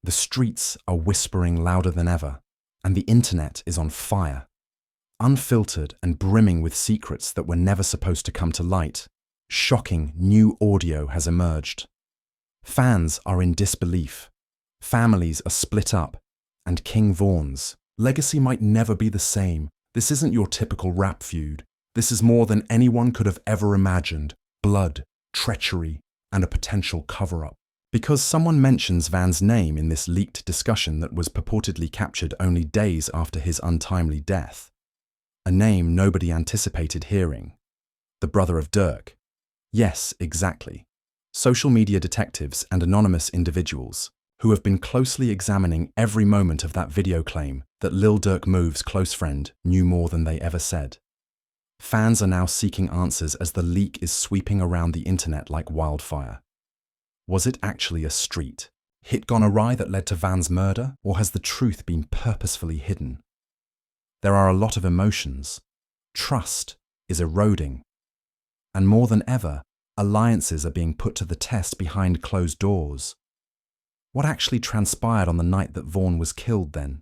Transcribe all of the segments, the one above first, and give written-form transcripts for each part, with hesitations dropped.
The streets are whispering louder than ever, and the internet is on fire. Unfiltered and brimming with secrets that were never supposed to come to light, shocking new audio has emerged. Fans are in disbelief. Families are split up, and King Vaughn's legacy might never be the same. This isn't your typical rap feud. This is more than anyone could have ever imagined. Blood, treachery, and a potential cover-up. Because someone mentions Van's name in this leaked discussion that was purportedly captured only days after his untimely death. A name nobody anticipated hearing. The brother of Durk. Yes, exactly. Social media detectives and anonymous individuals who have been closely examining every moment of that video claim that Lil Durk Move's close friend knew more than they ever said. Fans are now seeking answers as the leak is sweeping around the internet like wildfire. Was it actually a street hit gone awry that led to Van's murder, or has the truth been purposefully hidden? There are a lot of emotions. Trust is eroding. And more than ever, alliances are being put to the test behind closed doors. What actually transpired on the night that Vaughn was killed then?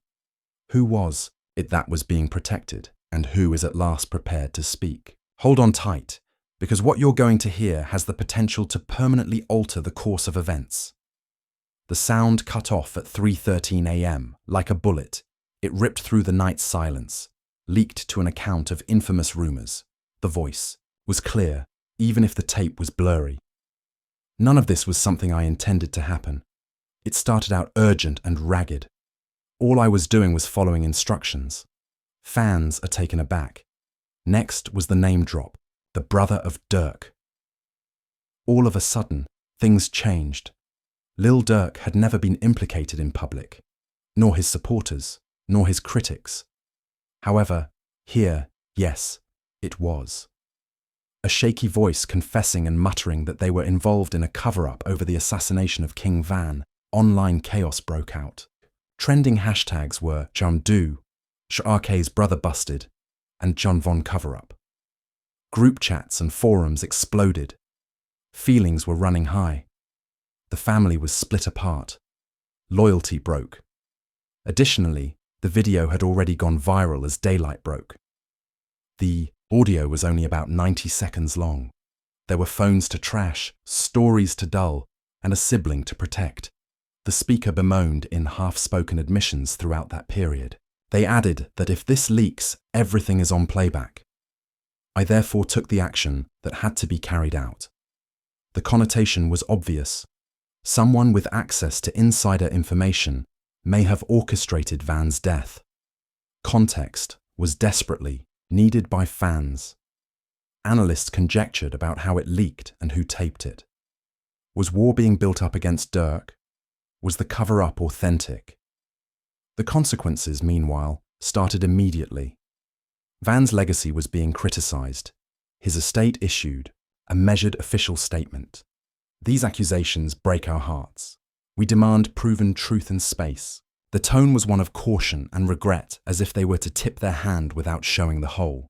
Who was it that was being protected, and who is at last prepared to speak? Hold on tight, because what you're going to hear has the potential to permanently alter the course of events. The sound cut off at 3:13 a.m. like a bullet. It ripped through the night's silence, leaked to an account of infamous rumors. The voice was clear, even if the tape was blurry. None of this was something I intended to happen. It started out urgent and ragged. All I was doing was following instructions. Fans are taken aback. Next was the name drop, the brother of Durk. All of a sudden, things changed. Lil Durk had never been implicated in public, nor his supporters, nor his critics. However, here, yes, it was. A shaky voice confessing and muttering that they were involved in a cover-up over the assassination of King Van. Online chaos broke out. Trending hashtags were John Do, Shark's brother busted, and John Von cover-up. Group chats and forums exploded. Feelings were running high. The family was split apart. Loyalty broke. Additionally, the video had already gone viral as daylight broke. The audio was only about 90 seconds long. There were phones to trash, stories to dull, and a sibling to protect. The speaker bemoaned in half-spoken admissions throughout that period. They added that if this leaks, everything is on playback. I therefore took the action that had to be carried out. The connotation was obvious. Someone with access to insider information may have orchestrated Van's death. Context was desperately needed by fans. Analysts conjectured about how it leaked and who taped it. Was war being built up against Durk? Was the cover-up authentic? The consequences, meanwhile, started immediately. Van's legacy was being criticized. His estate issued a measured official statement. These accusations break our hearts. We demand proven truth and space. The tone was one of caution and regret, as if they were to tip their hand without showing the whole.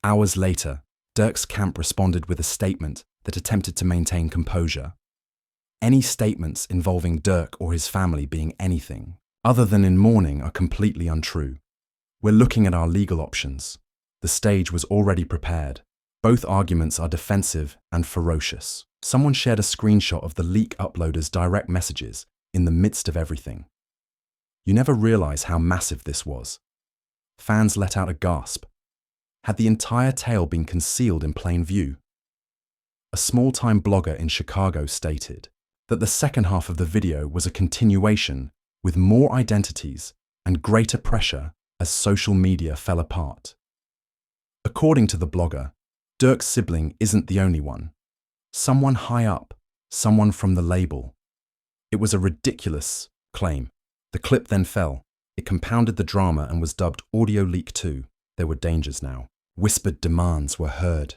Hours later, Durk's camp responded with a statement that attempted to maintain composure. Any statements involving Durk or his family being anything other than in mourning are completely untrue. We're looking at our legal options. The stage was already prepared. Both arguments are defensive and ferocious. Someone shared a screenshot of the leak uploader's direct messages in the midst of everything. You never realize how massive this was. Fans let out a gasp. Had the entire tale been concealed in plain view? A small-time blogger in Chicago stated that the second half of the video was a continuation with more identities and greater pressure as social media fell apart. According to the blogger, Durk's sibling isn't the only one. Someone high up, someone from the label. It was a ridiculous claim. The clip then fell. It compounded the drama and was dubbed Audio Leak 2. There were dangers now. Whispered demands were heard.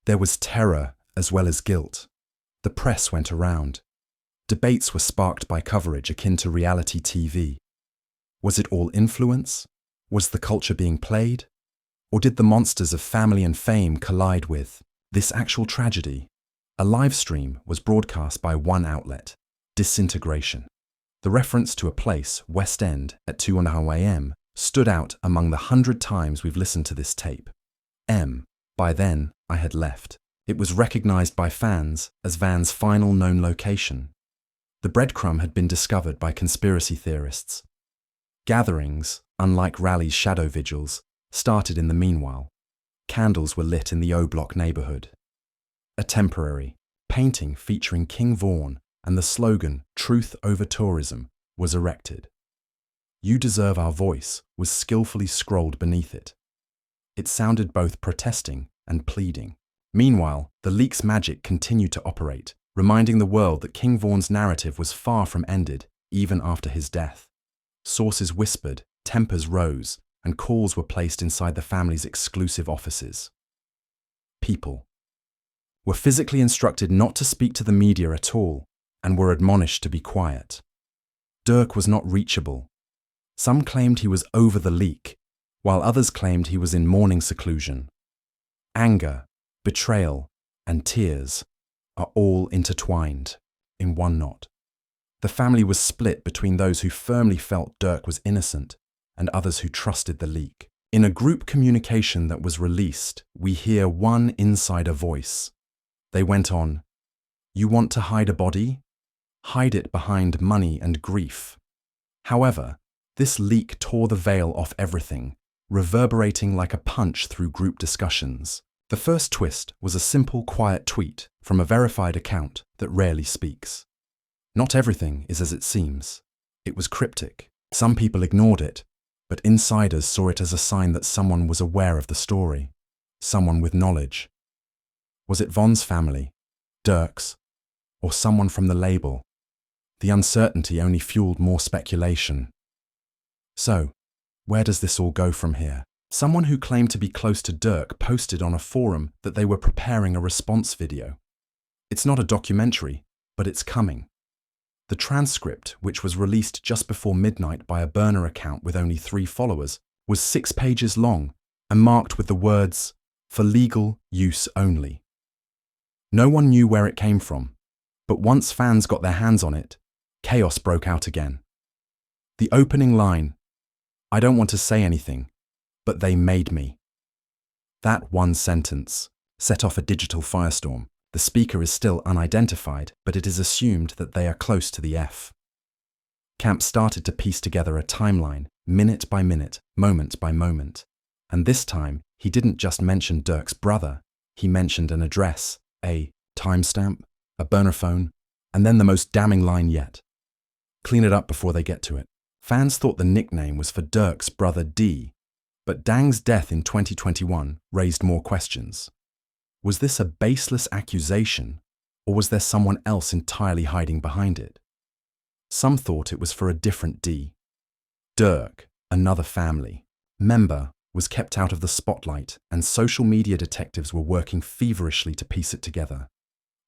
There was terror as well as guilt. The press went around. Debates were sparked by coverage akin to reality TV. Was it all influence? Was the culture being played? Or did the monsters of family and fame collide with this actual tragedy? A live stream was broadcast by one outlet, Disintegration. The reference to a place, West End, at 2:30 a.m., stood out among the 100 times we've listened to this tape. By then, I had left. It was recognized by fans as Van's final known location. The breadcrumb had been discovered by conspiracy theorists. Gatherings, unlike rallies' shadow vigils, started in the meanwhile. Candles were lit in the O-Block neighborhood. A temporary painting featuring King Vaughan and the slogan, "Truth over Tourism," was erected. "You deserve our voice" was skillfully scrolled beneath it. It sounded both protesting and pleading. Meanwhile, the leak's magic continued to operate, reminding the world that King Vaughan's narrative was far from ended, even after his death. Sources whispered, tempers rose, and calls were placed inside the family's exclusive offices. People were physically instructed not to speak to the media at all, and were admonished to be quiet. Durk was not reachable. Some claimed he was over the leak, while others claimed he was in mourning seclusion. Anger, betrayal, and tears are all intertwined in one knot. The family was split between those who firmly felt Durk was innocent and others who trusted the leak. In a group communication that was released, we hear one insider voice. They went on, "You want to hide a body? Hide it behind money and grief." However, this leak tore the veil off everything, reverberating like a punch through group discussions. The first twist was a simple, quiet tweet from a verified account that rarely speaks. Not everything is as it seems. It was cryptic. Some people ignored it, but insiders saw it as a sign that someone was aware of the story, someone with knowledge. Was it Vaughan's family, Durk's, or someone from the label? The uncertainty only fueled more speculation. So, where does this all go from here? Someone who claimed to be close to Durk posted on a forum that they were preparing a response video. It's not a documentary, but it's coming. The transcript, which was released just before midnight by a burner account with only 3 followers, was 6 pages long and marked with the words, "For legal use only." No one knew where it came from, but once fans got their hands on it, chaos broke out again. The opening line, "I don't want to say anything, but they made me." That one sentence set off a digital firestorm. The speaker is still unidentified, but it is assumed that they are close to the F. Camp started to piece together a timeline, minute by minute, moment by moment. And this time, he didn't just mention Durk's brother. He mentioned an address, a timestamp, a burner phone, and then the most damning line yet. "Clean it up before they get to it." Fans thought the nickname was for Durk's brother D, but Dang's death in 2021 raised more questions. Was this a baseless accusation, or was there someone else entirely hiding behind it? Some thought it was for a different D. Durk, another family member, was kept out of the spotlight, and social media detectives were working feverishly to piece it together.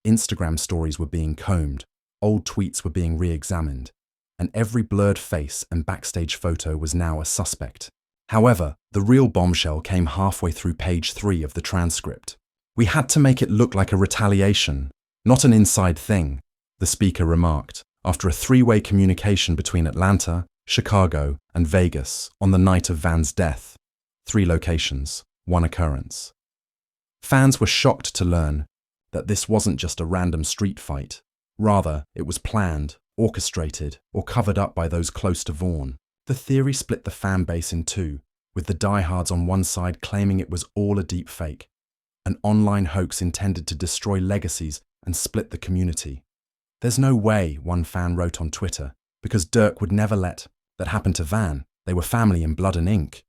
Instagram stories were being combed, old tweets were being re-examined, and every blurred face and backstage photo was now a suspect. However, the real bombshell came halfway through page 3 of the transcript. "We had to make it look like a retaliation, not an inside thing," the speaker remarked, after a 3-way communication between Atlanta, Chicago, and Vegas on the night of Van's death. 3 locations, 1 occurrence. Fans were shocked to learn that this wasn't just a random street fight. Rather, it was planned, orchestrated, or covered up by those close to Vaughan. The theory split the fan base in 2, with the diehards on one side claiming it was all a deep fake, an online hoax intended to destroy legacies and split the community. "There's no way," one fan wrote on Twitter, "because Durk would never let that happen to Van. They were family in blood and ink."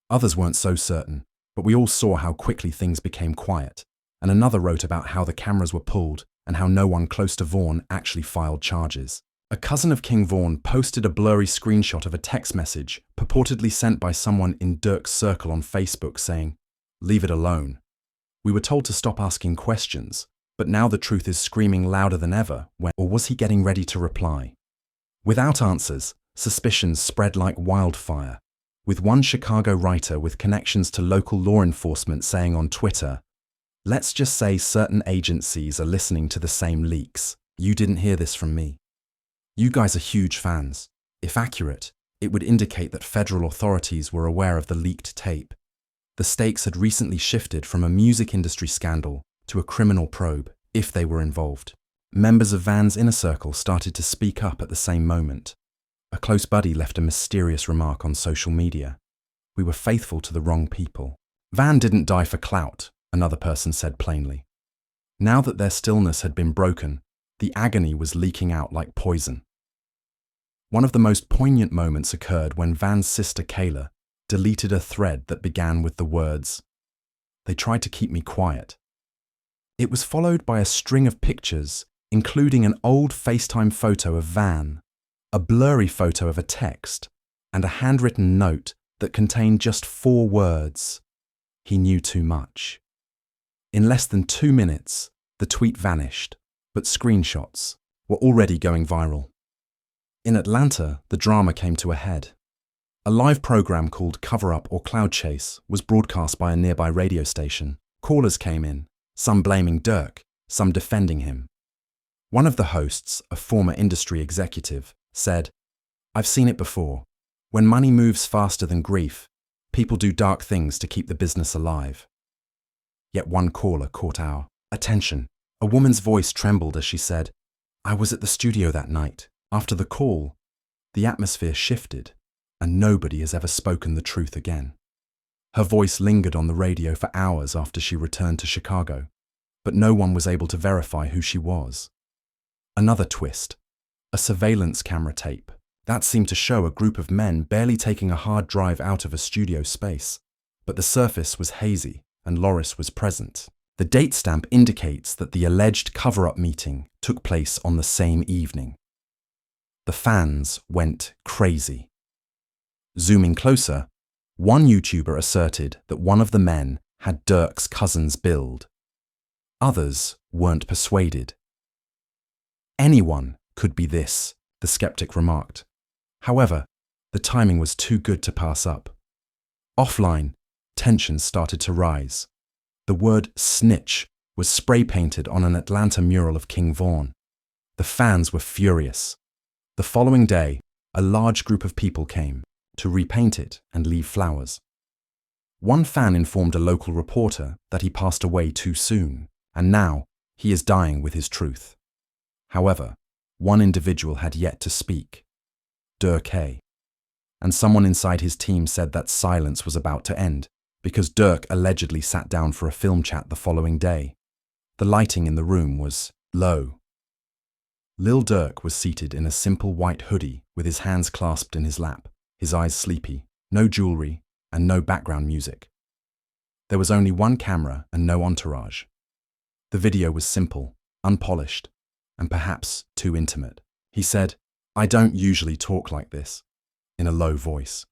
Others weren't so certain, but we all saw how quickly things became quiet, and another wrote about how the cameras were pulled and how no one close to Vaughan actually filed charges. A cousin of King Vaughan posted a blurry screenshot of a text message purportedly sent by someone in Durk's circle on Facebook saying, "Leave it alone." We were told to stop asking questions, but now the truth is screaming louder than ever. Or was he getting ready to reply? Without answers, suspicions spread like wildfire, with one Chicago writer with connections to local law enforcement saying on Twitter, "Let's just say certain agencies are listening to the same leaks. You didn't hear this from me." You guys are huge fans. If accurate, it would indicate that federal authorities were aware of the leaked tape. The stakes had recently shifted from a music industry scandal to a criminal probe, if they were involved. Members of Van's inner circle started to speak up at the same moment. A close buddy left a mysterious remark on social media. We were faithful to the wrong people. Van didn't die for clout, another person said plainly. Now that their stillness had been broken, the agony was leaking out like poison. One of the most poignant moments occurred when Van's sister Kayla deleted a thread that began with the words, "They tried to keep me quiet." It was followed by a string of pictures, including an old FaceTime photo of Van, a blurry photo of a text, and a handwritten note that contained just 4 words. He knew too much. In less than 2 minutes, the tweet vanished, but screenshots were already going viral. In Atlanta, the drama came to a head. A live program called Cover Up or Cloud Chase was broadcast by a nearby radio station. Callers came in, some blaming Durk, some defending him. One of the hosts, a former industry executive, said, "I've seen it before. When money moves faster than grief, people do dark things to keep the business alive." Yet one caller caught our attention. A woman's voice trembled as she said, "I was at the studio that night. After the call, the atmosphere shifted, and nobody has ever spoken the truth again." Her voice lingered on the radio for hours after she returned to Chicago, but no one was able to verify who she was. Another twist, a surveillance camera tape. That seemed to show a group of men barely taking a hard drive out of a studio space, but the surface was hazy and Loris was present. The date stamp indicates that the alleged cover-up meeting took place on the same evening. The fans went crazy. Zooming closer, one YouTuber asserted that one of the men had Durk's cousin's build. Others weren't persuaded. "Anyone could be this," the skeptic remarked. However, the timing was too good to pass up. Offline, tensions started to rise. The word snitch was spray-painted on an Atlanta mural of King Vaughn. The fans were furious. The following day, a large group of people came to repaint it and leave flowers. One fan informed a local reporter that he passed away too soon, and now he is dying with his truth. However, one individual had yet to speak, Durk, and someone inside his team said that silence was about to end because Durk allegedly sat down for a film chat the following day. The lighting in the room was low. Lil Durk was seated in a simple white hoodie with his hands clasped in his lap, his eyes sleepy, no jewelry, and no background music. There was only one camera and no entourage. The video was simple, unpolished, and perhaps too intimate. He said, "I don't usually talk like this," in a low voice.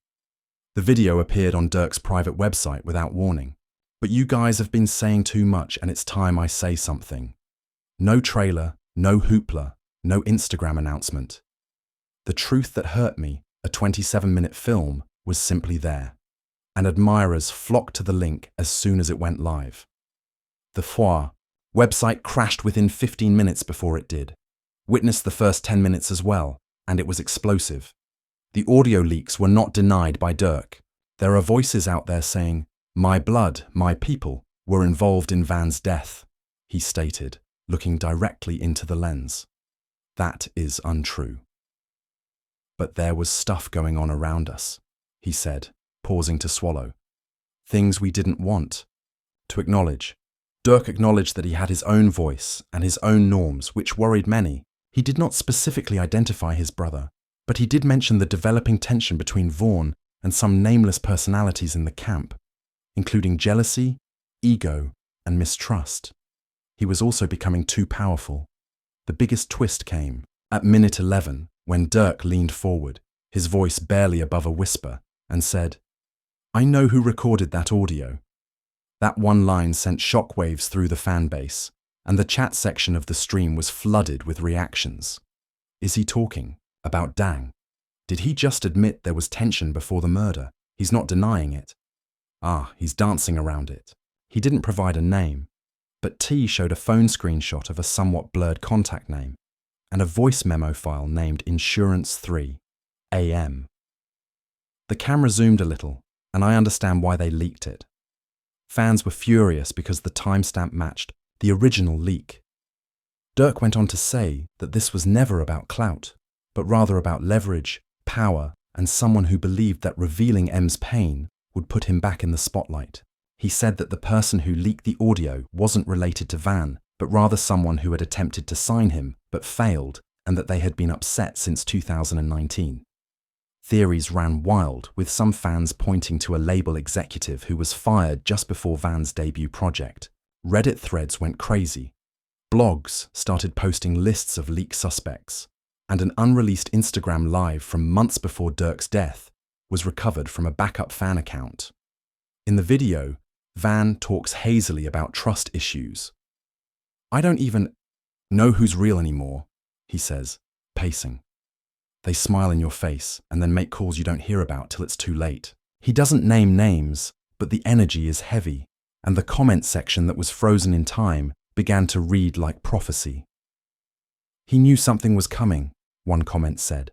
The video appeared on Durk's private website without warning. "But you guys have been saying too much and it's time I say something." No trailer, no hoopla, no Instagram announcement. The Truth That Hurt Me, a 27-minute film, was simply there, and admirers flocked to the link as soon as it went live. The Foire website crashed within 15 minutes before it did. Witness the first 10 minutes as well, and it was explosive. The audio leaks were not denied by Durk. There are voices out there saying, "My blood, my people were involved in Van's death," he stated, looking directly into the lens. That is untrue. "But there was stuff going on around us," he said, pausing to swallow. "Things we didn't want to acknowledge." Durk acknowledged that he had his own voice and his own norms, which worried many. He did not specifically identify his brother, but he did mention the developing tension between Vaughn and some nameless personalities in the camp, including jealousy, ego, and mistrust. He was also becoming too powerful. The biggest twist came at minute 11 when Durk leaned forward, his voice barely above a whisper, and said, "I know who recorded that audio." That one line sent shockwaves through the fan base, and the chat section of the stream was flooded with reactions. Is he talking about Dang? Did he just admit there was tension before the murder? He's not denying it. He's dancing around it. He didn't provide a name, but T showed a phone screenshot of a somewhat blurred contact name, and a voice memo file named Insurance 3 AM. The camera zoomed a little, and I understand why they leaked it. Fans were furious because the timestamp matched the original leak. Durk went on to say that this was never about clout, but rather about leverage, power, and someone who believed that revealing M's pain would put him back in the spotlight. He said that the person who leaked the audio wasn't related to Van, but rather someone who had attempted to sign him but failed, and that they had been upset since 2019. Theories ran wild, with some fans pointing to a label executive who was fired just before Van's debut project. Reddit threads went crazy. Blogs started posting lists of leak suspects, and an unreleased Instagram live from months before Durk's death was recovered from a backup fan account. In the video, Van talks hazily about trust issues. "I don't even know who's real anymore," he says, pacing. "They smile in your face and then make calls you don't hear about till it's too late." He doesn't name names, but the energy is heavy, and the comment section that was frozen in time began to read like prophecy. "He knew something was coming," one comment said.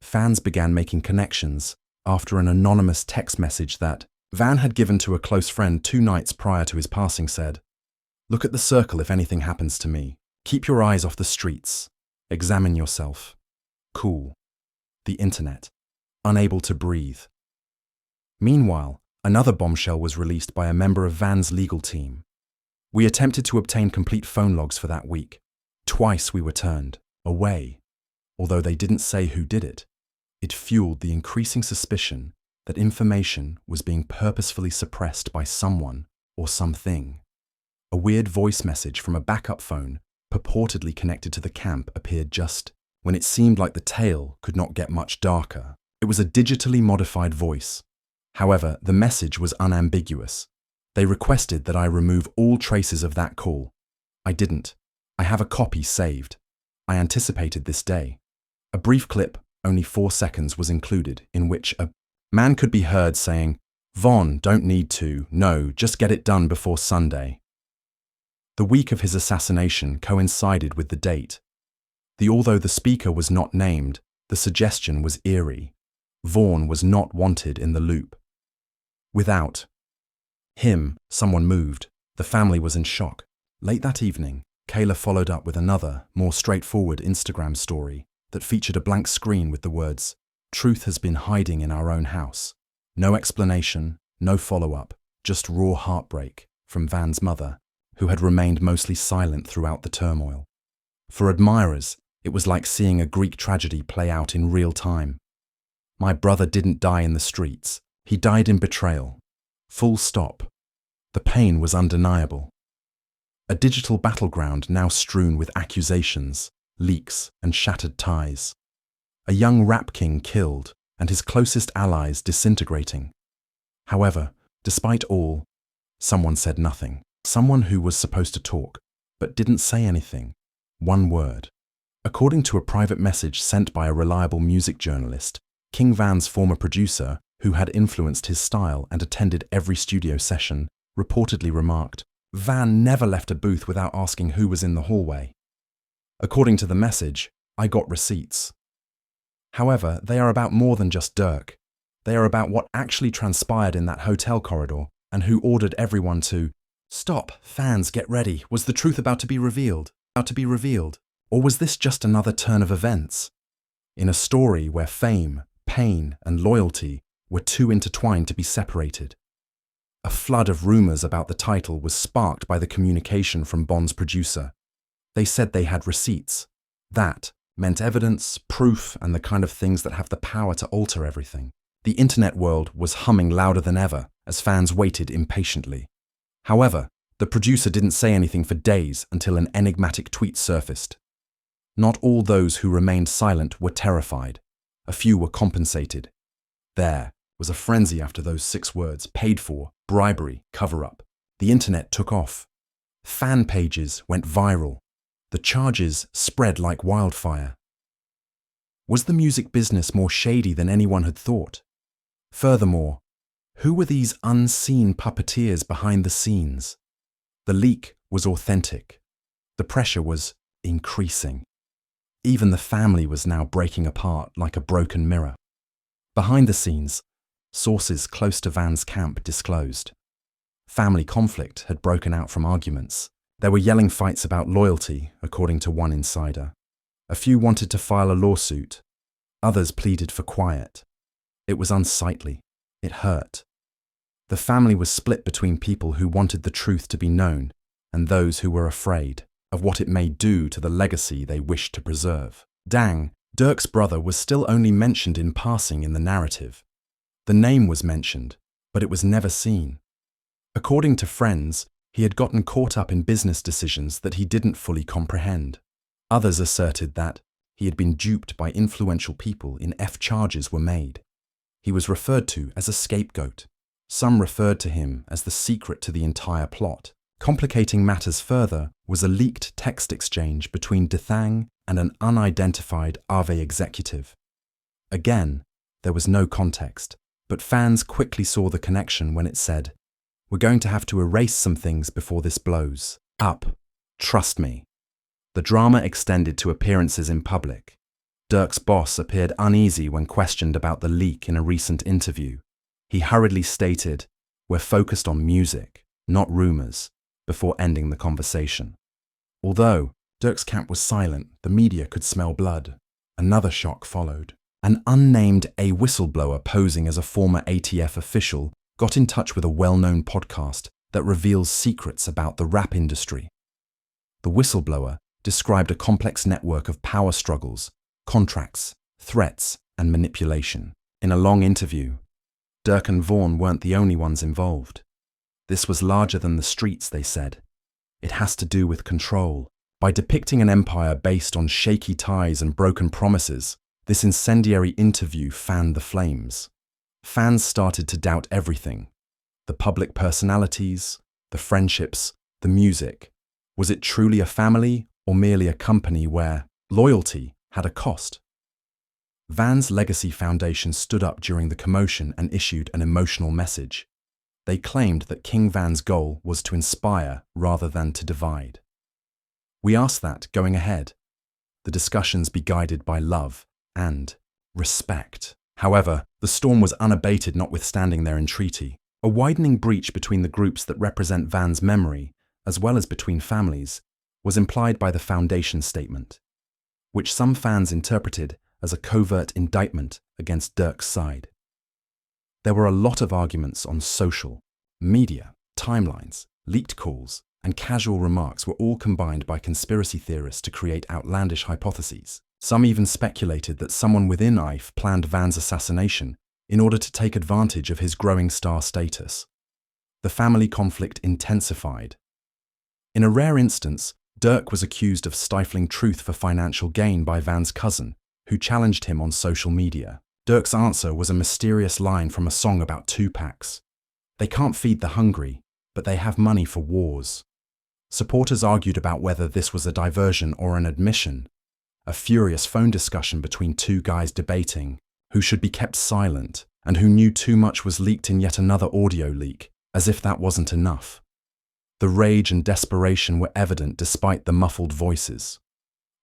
Fans began making connections after an anonymous text message that Van had given to a close friend 2 nights prior to his passing said, "Look at the circle if anything happens to me. Keep your eyes off the streets. Examine yourself. Cool." The internet. Unable to breathe. Meanwhile, another bombshell was released by a member of Van's legal team. "We attempted to obtain complete phone logs for that week. Twice we were turned away. Although they didn't say who did it, it fueled the increasing suspicion that information was being purposefully suppressed by someone or something." A weird voice message from a backup phone purportedly connected to the camp appeared just when it seemed like the tale could not get much darker. It was a digitally modified voice. However, the message was unambiguous. They requested that I remove all traces of that call. I didn't. I have a copy saved. I anticipated this day. A brief clip, only 4 seconds, was included, in which a man could be heard saying, "Von, don't need to. No, just get it done before Sunday." The week of his assassination coincided with the date. Although the speaker was not named, the suggestion was eerie. Vaughn was not wanted in the loop. Without him, someone moved. The family was in shock. Late that evening, Kayla followed up with another, more straightforward Instagram story that featured a blank screen with the words, "Truth has been hiding in our own house." No explanation, no follow-up, just raw heartbreak from Van's mother, who had remained mostly silent throughout the turmoil. For admirers, it was like seeing a Greek tragedy play out in real time. "My brother didn't die in the streets. He died in betrayal. Full stop." The pain was undeniable. A digital battleground now strewn with accusations, leaks, and shattered ties. A young rap king killed, and his closest allies disintegrating. However, despite all, someone said nothing. Someone who was supposed to talk, but didn't say anything. One word. According to a private message sent by a reliable music journalist, King Van's former producer, who had influenced his style and attended every studio session, reportedly remarked, "Van never left a booth without asking who was in the hallway." According to the message, "I got receipts." However, they are about more than just Durk. They are about what actually transpired in that hotel corridor and who ordered everyone to stop. Fans, get ready. Was the truth about to be revealed? Or was this just another turn of events? In a story where fame, pain, and loyalty were too intertwined to be separated. A flood of rumors about the title was sparked by the communication from Bond's producer. They said they had receipts. That meant evidence, proof, and the kind of things that have the power to alter everything. The internet world was humming louder than ever as fans waited impatiently. However, the producer didn't say anything for days until an enigmatic tweet surfaced. Not all those who remained silent were terrified. A few were compensated. There was a frenzy after those 6 words: paid for, bribery, cover-up. The internet took off. Fan pages went viral. The charges spread like wildfire. Was the music business more shady than anyone had thought? Furthermore, who were these unseen puppeteers behind the scenes? The leak was authentic. The pressure was increasing. Even the family was now breaking apart like a broken mirror. Behind the scenes, sources close to Van's camp disclosed. Family conflict had broken out from arguments. There were yelling fights about loyalty, according to one insider. A few wanted to file a lawsuit. Others pleaded for quiet. It was unsightly. It hurt. The family was split between people who wanted the truth to be known and those who were afraid of what it may do to the legacy they wished to preserve. Dang, Durk's brother was still only mentioned in passing in the narrative. The name was mentioned, but it was never seen. According to friends, he had gotten caught up in business decisions that he didn't fully comprehend. Others asserted that he had been duped by influential people in charges were made. He was referred to as a scapegoat. Some referred to him as the secret to the entire plot. Complicating matters further was a leaked text exchange between Dethang and an unidentified Aave executive. Again, there was no context, but fans quickly saw the connection when it said, "We're going to have to erase some things before this blows up. Trust me." The drama extended to appearances in public. Durk's boss appeared uneasy when questioned about the leak in a recent interview. He hurriedly stated, "We're focused on music, not rumors," before ending the conversation. Although Durk's camp was silent, the media could smell blood. Another shock followed. An unnamed whistleblower posing as a former ATF official got in touch with a well-known podcast that reveals secrets about the rap industry. The whistleblower described a complex network of power struggles, contracts, threats, and manipulation. In a long interview, Durk and Vaughn weren't the only ones involved. This was larger than the streets, they said. It has to do with control. By depicting an empire based on shaky ties and broken promises, this incendiary interview fanned the flames. Fans started to doubt everything. The public personalities, the friendships, the music. Was it truly a family or merely a company where loyalty had a cost? Van's Legacy Foundation stood up during the commotion and issued an emotional message. They claimed that King Van's goal was to inspire rather than to divide. "We ask that, going ahead, the discussions be guided by love and respect." However, the storm was unabated notwithstanding their entreaty. A widening breach between the groups that represent Van's memory, as well as between families, was implied by the Foundation statement, which some fans interpreted as a covert indictment against Durk's side. There were a lot of arguments on social, media, timelines, leaked calls, and casual remarks were all combined by conspiracy theorists to create outlandish hypotheses. Some even speculated that someone within IFE planned Van's assassination in order to take advantage of his growing star status. The family conflict intensified. In a rare instance, Durk was accused of stifling truth for financial gain by Van's cousin, who challenged him on social media. Durk's answer was a mysterious line from a song about Tupac's. "They can't feed the hungry, but they have money for wars." Supporters argued about whether this was a diversion or an admission. A furious phone discussion between two guys debating who should be kept silent and who knew too much was leaked in yet another audio leak, as if that wasn't enough. The rage and desperation were evident despite the muffled voices.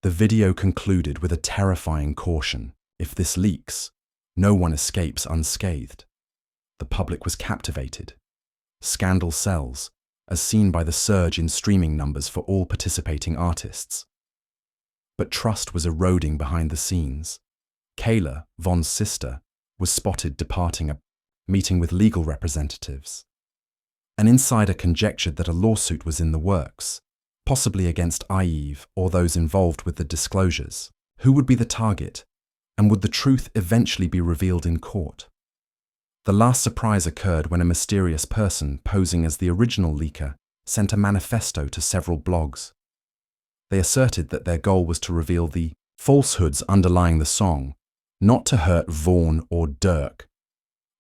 The video concluded with a terrifying caution: if this leaks, no one escapes unscathed. The public was captivated. Scandal sells, as seen by the surge in streaming numbers for all participating artists. But trust was eroding behind the scenes. Kayla, Von's sister, was spotted departing a meeting with legal representatives. An insider conjectured that a lawsuit was in the works, possibly against IEVE or those involved with the disclosures. Who would be the target, and would the truth eventually be revealed in court? The last surprise occurred when a mysterious person posing as the original leaker sent a manifesto to several blogs. They asserted that their goal was to reveal the falsehoods underlying the song, not to hurt Vaughn or Durk.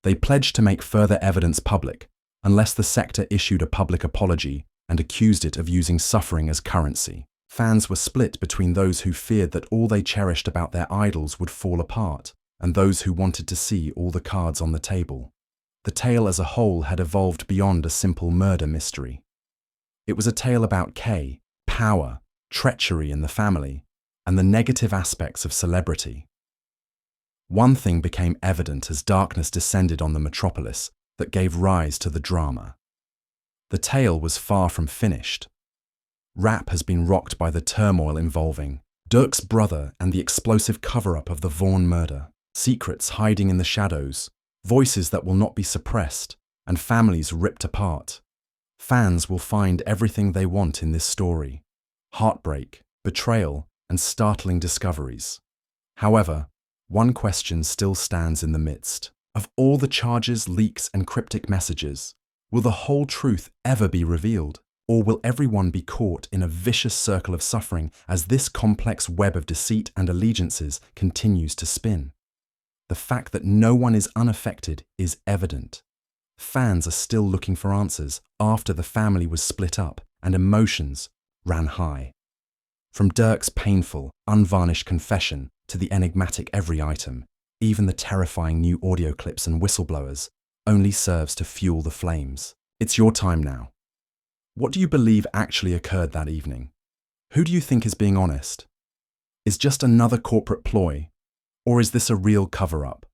They pledged to make further evidence public unless the sector issued a public apology and accused it of using suffering as currency. Fans were split between those who feared that all they cherished about their idols would fall apart and those who wanted to see all the cards on the table. The tale as a whole had evolved beyond a simple murder mystery. It was a tale about power, treachery in the family, and the negative aspects of celebrity. One thing became evident as darkness descended on the metropolis that gave rise to the drama. The tale was far from finished. Rap has been rocked by the turmoil involving Durk's brother and the explosive cover-up of the Vaughn murder, secrets hiding in the shadows, voices that will not be suppressed, and families ripped apart. Fans will find everything they want in this story: heartbreak, betrayal, and startling discoveries. However, one question still stands in the midst. Of all the charges, leaks, and cryptic messages, will the whole truth ever be revealed? Or will everyone be caught in a vicious circle of suffering as this complex web of deceit and allegiances continues to spin? The fact that no one is unaffected is evident. Fans are still looking for answers after the family was split up and emotions ran high. From Durk's painful, unvarnished confession to the enigmatic every item, even the terrifying new audio clips and whistleblowers, only serves to fuel the flames. It's your time now. What do you believe actually occurred that evening? Who do you think is being honest? Is just another corporate ploy? Or is this a real cover-up?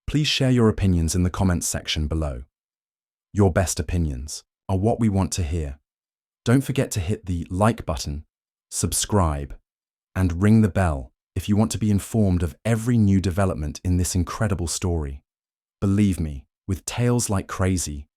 Please share your opinions in the comments section below. Your best opinions are what we want to hear. Don't forget to hit the like button, subscribe, and ring the bell if you want to be informed of every new development in this incredible story. Believe me, with tales like crazy,